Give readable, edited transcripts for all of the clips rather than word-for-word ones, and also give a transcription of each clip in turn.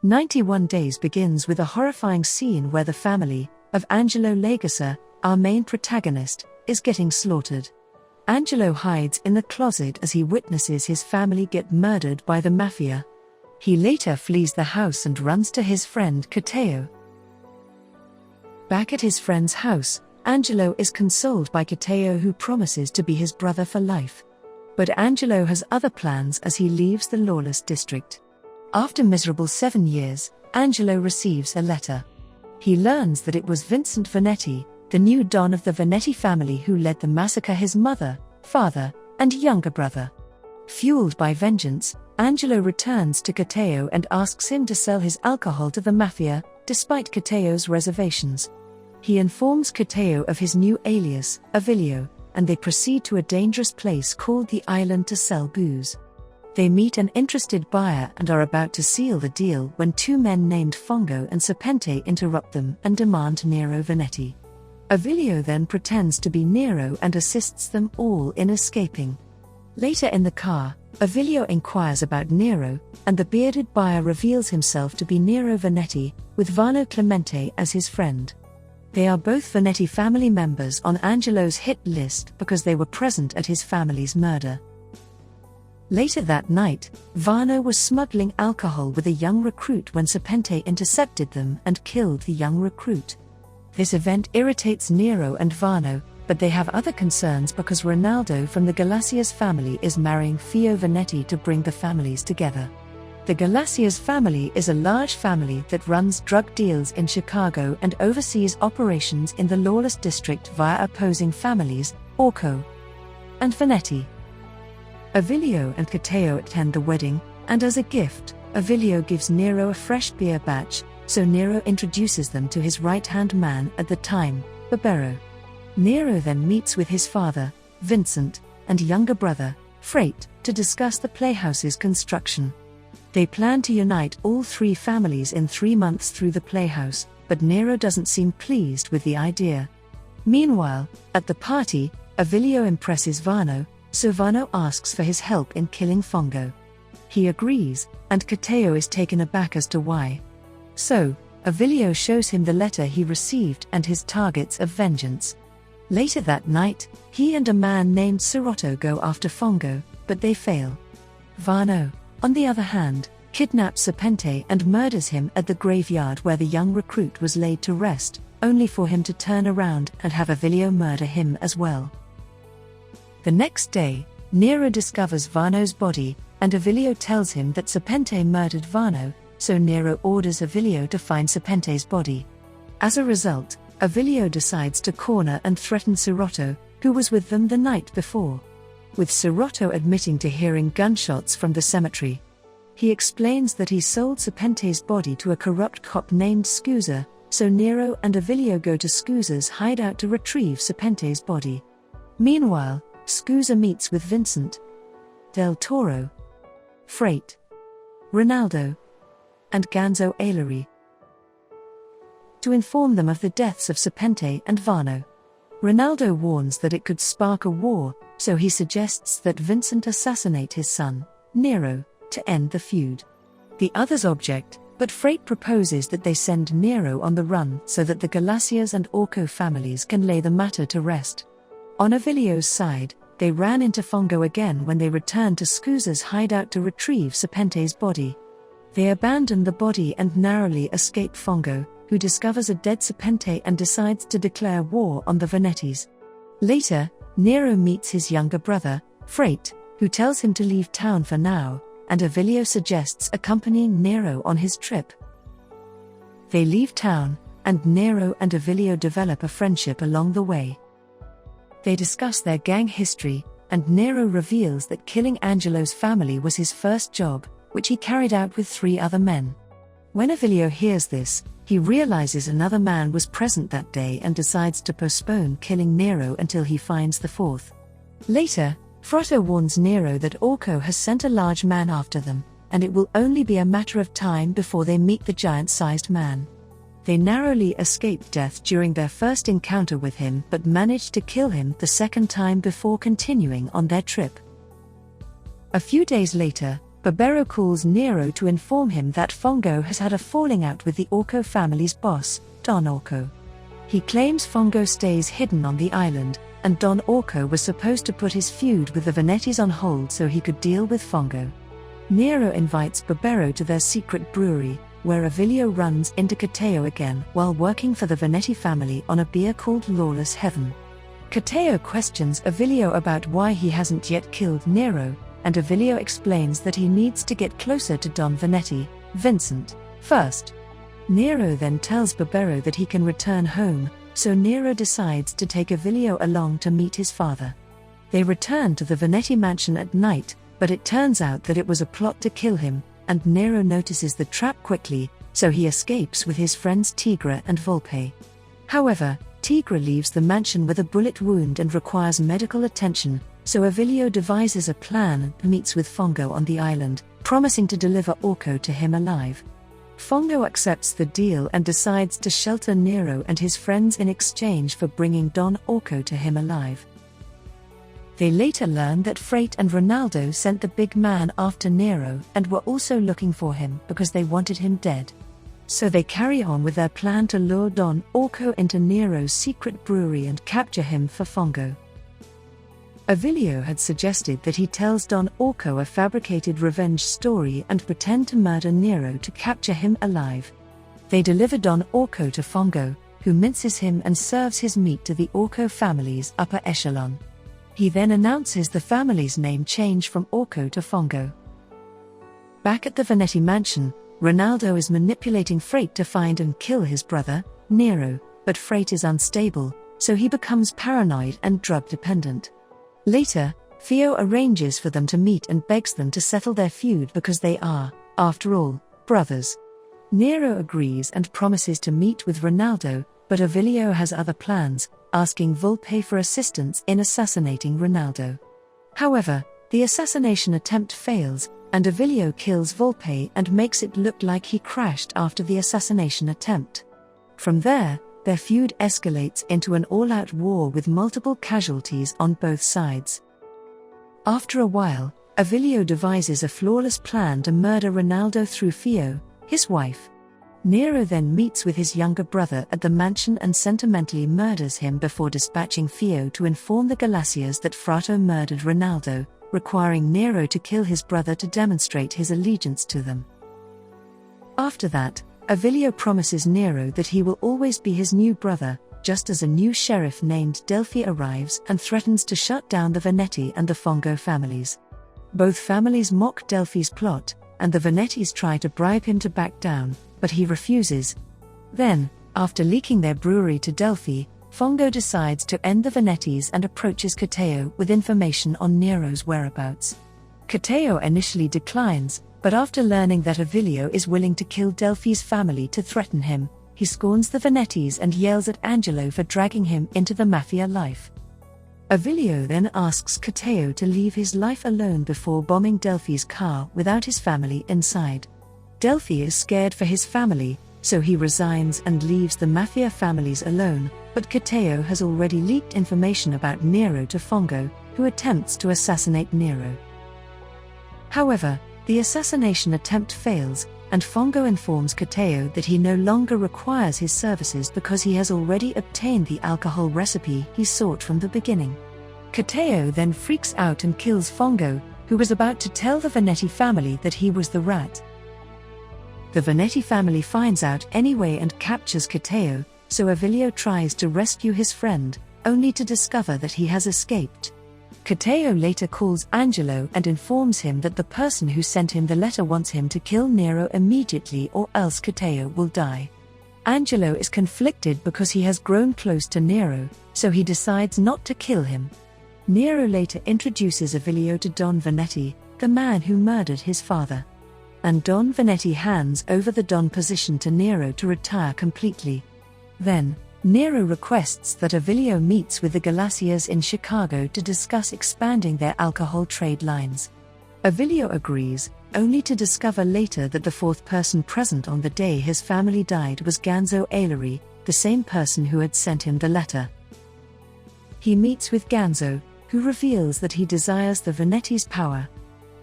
91 Days begins with a horrifying scene where the family of Angelo Lagasa, our main protagonist, is getting slaughtered. Angelo hides in the closet as he witnesses his family get murdered by the Mafia. He later flees the house and runs to his friend Kateo. Back at his friend's house, Angelo is consoled by Kateo, who promises to be his brother for life. But Angelo has other plans as he leaves the lawless district. After miserable 7 years, Angelo receives a letter. He learns that it was Vincent Vanetti, the new don of the Vanetti family, who led the massacre his mother, father, and younger brother. Fueled by vengeance, Angelo returns to Kateo and asks him to sell his alcohol to the Mafia, despite Kateo's reservations. He informs Kateo of his new alias, Avilio, and they proceed to a dangerous place called the Island to sell booze. They meet an interested buyer and are about to seal the deal when two men named Fongo and Serpente interrupt them and demand Nero Vanetti. Avilio then pretends to be Nero and assists them all in escaping. Later in the car, Avilio inquires about Nero, and the bearded buyer reveals himself to be Nero Vanetti, with Vano Clemente as his friend. They are both Vanetti family members on Angelo's hit list because they were present at his family's murder. Later that night, Vano was smuggling alcohol with a young recruit when Serpente intercepted them and killed the young recruit. This event irritates Nero and Vano, but they have other concerns because Ronaldo from the Galacias family is marrying Fio Vanetti to bring the families together. The Galacias family is a large family that runs drug deals in Chicago and oversees operations in the lawless district via opposing families, Orco and Vanetti. Avilio and Kateo attend the wedding, and as a gift, Avilio gives Nero a fresh beer batch, so Nero introduces them to his right-hand man at the time, Barbero. Nero then meets with his father, Vincent, and younger brother, Freight, to discuss the playhouse's construction. They plan to unite all three families in 3 months through the playhouse, but Nero doesn't seem pleased with the idea. Meanwhile, at the party, Avilio impresses Vano, so Vano asks for his help in killing Fongo. He agrees, and Kateo is taken aback as to why. So, Avilio shows him the letter he received and his targets of vengeance. Later that night, he and a man named Sirotto go after Fongo, but they fail. Vano, on the other hand, kidnaps Serpente and murders him at the graveyard where the young recruit was laid to rest, only for him to turn around and have Avilio murder him as well. The next day, Nero discovers Vano's body, and Avilio tells him that Serpente murdered Vano, so Nero orders Avilio to find Serpente's body. As a result, Avilio decides to corner and threaten Sirotto, who was with them the night before. With Sirotto admitting to hearing gunshots from the cemetery. He explains that he sold Serpente's body to a corrupt cop named Scusa, so Nero and Avilio go to Scusa's hideout to retrieve Serpente's body. Meanwhile, Scusa meets with Vincent, Del Toro, Freight, Ronaldo, and Ganzo Aileri to inform them of the deaths of Serpente and Vano. Ronaldo warns that it could spark a war, so he suggests that Vincent assassinate his son, Nero, to end the feud. The others object, but Freight proposes that they send Nero on the run so that the Galacias and Orco families can lay the matter to rest. On Avilio's side, they ran into Fongo again when they returned to Scusa's hideout to retrieve Serpente's body. They abandon the body and narrowly escape Fongo, who discovers a dead Serpente and decides to declare war on the Vanettis. Later, Nero meets his younger brother, Freight, who tells him to leave town for now, and Avilio suggests accompanying Nero on his trip. They leave town, and Nero and Avilio develop a friendship along the way. They discuss their gang history, and Nero reveals that killing Angelo's family was his first job, which he carried out with 3 other men. When Avilio hears this, he realizes another man was present that day and decides to postpone killing Nero until he finds the 4th. Later, Frotto warns Nero that Orco has sent a large man after them, and it will only be a matter of time before they meet the giant-sized man. They narrowly escape death during their first encounter with him but manage to kill him the second time before continuing on their trip. A few days later, Barbero calls Nero to inform him that Fongo has had a falling out with the Orco family's boss, Don Orco. He claims Fongo stays hidden on the island, and Don Orco was supposed to put his feud with the Venettis on hold so he could deal with Fongo. Nero invites Barbero to their secret brewery, where Avilio runs into Cateo again while working for the Venetti family on a beer called Lawless Heaven. Cateo questions Avilio about why he hasn't yet killed Nero, and Avilio explains that he needs to get closer to Don Venetti, Vincent, first. Nero then tells Barbero that he can return home, so Nero decides to take Avilio along to meet his father. They return to the Venetti mansion at night, but it turns out that it was a plot to kill him, and Nero notices the trap quickly, so he escapes with his friends Tigra and Volpe. However, Tigra leaves the mansion with a bullet wound and requires medical attention, so Avilio devises a plan and meets with Fongo on the island, promising to deliver Orco to him alive. Fongo accepts the deal and decides to shelter Nero and his friends in exchange for bringing Don Orco to him alive. They later learn that Freight and Ronaldo sent the big man after Nero and were also looking for him because they wanted him dead. So they carry on with their plan to lure Don Orco into Nero's secret brewery and capture him for Fongo. Avilio had suggested that he tells Don Orco a fabricated revenge story and pretend to murder Nero to capture him alive. They deliver Don Orco to Fongo, who minces him and serves his meat to the Orco family's upper echelon. He then announces the family's name change from Orco to Fongo. Back at the Venetti mansion, Ronaldo is manipulating Freight to find and kill his brother, Nero, but Freight is unstable, so he becomes paranoid and drug-dependent. Later, Theo arranges for them to meet and begs them to settle their feud because they are, after all, brothers. Nero agrees and promises to meet with Ronaldo, but Avilio has other plans, asking Volpe for assistance in assassinating Ronaldo. However, the assassination attempt fails, and Avilio kills Volpe and makes it look like he crashed after the assassination attempt. From there, their feud escalates into an all-out war with multiple casualties on both sides. After a while, Avilio devises a flawless plan to murder Ronaldo through Theo, his wife. Nero then meets with his younger brother at the mansion and sentimentally murders him before dispatching Theo to inform the Galacias that Frato murdered Ronaldo, requiring Nero to kill his brother to demonstrate his allegiance to them. After that, Avilio promises Nero that he will always be his new brother, just as a new sheriff named Delphi arrives and threatens to shut down the Venetti and the Fongo families. Both families mock Delphi's plot, and the Venettis try to bribe him to back down, but he refuses. Then, after leaking their brewery to Delphi, Fongo decides to end the Venettis and approaches Cateo with information on Nero's whereabouts. Cateo initially declines, but after learning that Avilio is willing to kill Delphi's family to threaten him, he scorns the Venettis and yells at Angelo for dragging him into the Mafia life. Avilio then asks Cateo to leave his life alone before bombing Delphi's car without his family inside. Delphi is scared for his family, so he resigns and leaves the Mafia families alone, but Cateo has already leaked information about Nero to Fongo, who attempts to assassinate Nero. However, the assassination attempt fails, and Fongo informs Cateo that he no longer requires his services because he has already obtained the alcohol recipe he sought from the beginning. Cateo then freaks out and kills Fongo, who was about to tell the Venetti family that he was the rat. The Venetti family finds out anyway and captures Cateo, so Avilio tries to rescue his friend, only to discover that he has escaped. Cateo later calls Angelo and informs him that the person who sent him the letter wants him to kill Nero immediately or else Cateo will die. Angelo is conflicted because he has grown close to Nero, so he decides not to kill him. Nero later introduces Avilio to Don Venetti, the man who murdered his father. And Don Venetti hands over the Don position to Nero to retire completely. Then, Nero requests that Avilio meets with the Galacias in Chicago to discuss expanding their alcohol trade lines. Avilio agrees, only to discover later that the fourth person present on the day his family died was Ganzo Aileri, the same person who had sent him the letter. He meets with Ganzo, who reveals that he desires the Venetti's power.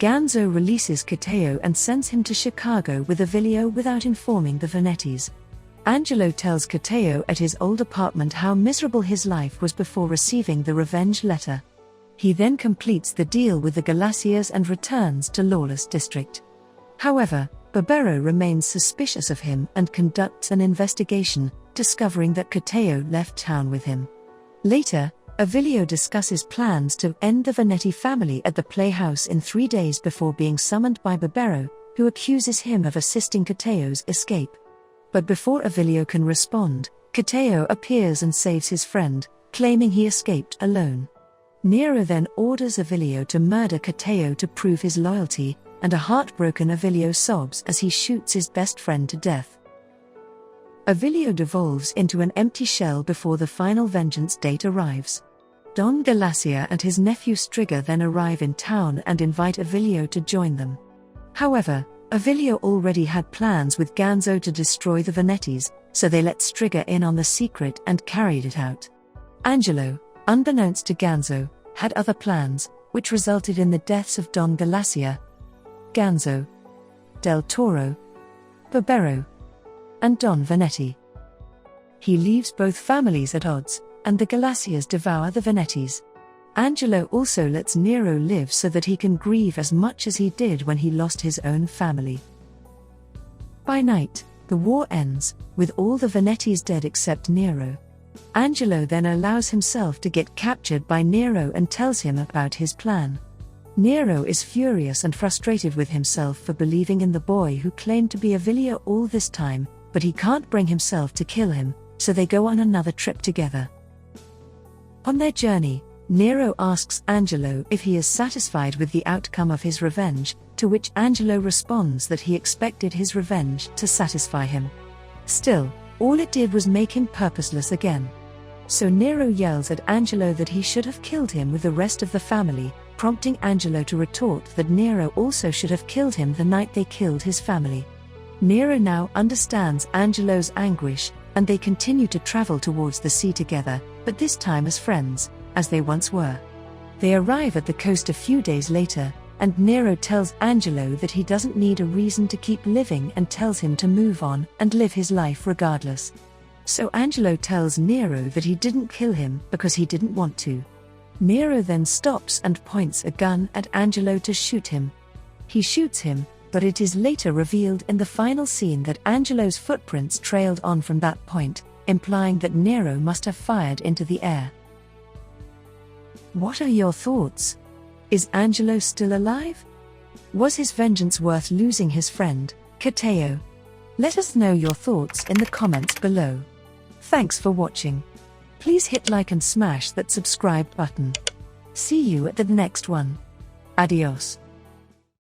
Ganzo releases Kateo and sends him to Chicago with Avilio without informing the Venettis. Angelo tells Kateo at his old apartment how miserable his life was before receiving the revenge letter. He then completes the deal with the Galaciers and returns to Lawless District. However, Barbero remains suspicious of him and conducts an investigation, discovering that Kateo left town with him. Later, Avilio discusses plans to end the Venetti family at the playhouse in 3 days before being summoned by Barbero, who accuses him of assisting Kateo's escape. But before Avilio can respond, Kateo appears and saves his friend, claiming he escaped alone. Nero then orders Avilio to murder Kateo to prove his loyalty, and a heartbroken Avilio sobs as he shoots his best friend to death. Avilio devolves into an empty shell before the final vengeance date arrives. Don Galacia and his nephew Striga then arrive in town and invite Avilio to join them. However, Avilio already had plans with Ganzo to destroy the Venettis, so they let Striga in on the secret and carried it out. Angelo, unbeknownst to Ganzo, had other plans, which resulted in the deaths of Don Galacia, Ganzo, Del Toro, Barbero, and Don Venetti. He leaves both families at odds, and the Galaciers devour the Venettis. Angelo also lets Nero live so that he can grieve as much as he did when he lost his own family. By night, the war ends, with all the Venettis dead except Nero. Angelo then allows himself to get captured by Nero and tells him about his plan. Nero is furious and frustrated with himself for believing in the boy who claimed to be Avilio all this time, but he can't bring himself to kill him, so they go on another trip together. On their journey, Nero asks Angelo if he is satisfied with the outcome of his revenge, to which Angelo responds that he expected his revenge to satisfy him. Still, all it did was make him purposeless again. So Nero yells at Angelo that he should have killed him with the rest of the family, prompting Angelo to retort that Nero also should have killed him the night they killed his family. Nero now understands Angelo's anguish, and they continue to travel towards the sea together, but this time as friends, as they once were. They arrive at the coast a few days later, and Nero tells Angelo that he doesn't need a reason to keep living and tells him to move on and live his life regardless. So Angelo tells Nero that he didn't kill him because he didn't want to. Nero then stops and points a gun at Angelo to shoot him. He shoots him, but it is later revealed in the final scene that Angelo's footprints trailed on from that point, implying that Nero must have fired into the air. What are your thoughts? Is Angelo still alive? Was his vengeance worth losing his friend, Kateo? Let us know your thoughts in the comments below. Thanks for watching. Please hit like and smash that subscribe button. See you at the next one. Adios.